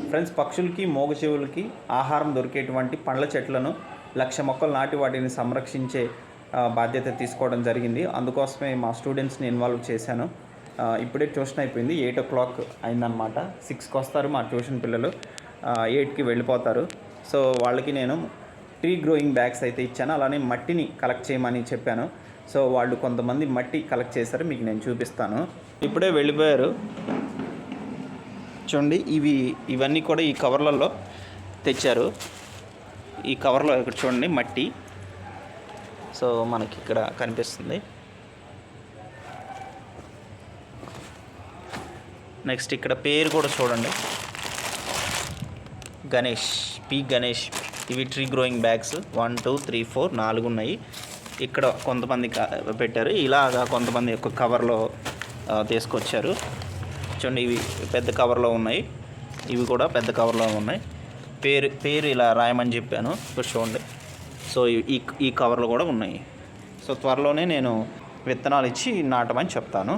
Friends, పక్షులకి మూగజీవులకి ఆహారం దొరికేటువంటి పండ్ల చెట్లను 1,00,000 మొక్కలు నాటి వాటిని సంరక్షించే బాధ్యత తీసుకోవడం జరిగింది. అందుకోసమే మా స్టూడెంట్స్ని ఇన్వాల్వ్ చేశాను. ఇప్పుడే ట్యూషన్ అయిపోయింది. 8 అయిందనమాట. 6కి వస్తారు మా ట్యూషన్ పిల్లలు, 8కి వెళ్ళిపోతారు. సో వాళ్ళకి నేను ట్రీ గ్రోయింగ్ బ్యాగ్స్ అయితే ఇచ్చాను. అలానే మట్టిని కలెక్ట్ చేయమని చెప్పాను. సో వాళ్ళు కొంతమంది మట్టి కలెక్ట్ చేశారు, మీకు నేను చూపిస్తాను. ఇప్పుడే వెళ్ళిపోయారు. చూడండి, ఇవన్నీ కూడా ఈ కవర్లలో తెచ్చారు. ఈ కవర్లో ఇక్కడ చూడండి మట్టి. సో మనకి ఇక్కడ కనిపిస్తుంది. నెక్స్ట్ ఇక్కడ పేరు కూడా చూడండి, గణేష్, పి గణేష్. ఇవి ట్రీ గ్రోయింగ్ బ్యాగ్స్ 1 2 3 4 4 ఉన్నాయి. ఇక్కడ కొంతమంది పెట్టారు, ఇలాగా కొంతమంది ఒక కవర్లో తీసుకొచ్చారు. చూడండి, ఇవి పెద్ద కవర్లో ఉన్నాయి, ఇవి కూడా పెద్ద కవర్లో ఉన్నాయి. పేరు ఇలా రాయమని చెప్పాను, ఇప్పుడు చూడండి. సో ఈ కవర్లు కూడా ఉన్నాయి. సో త్వరలోనే నేను విత్తనాలు ఇచ్చి నాటమని చెప్తాను.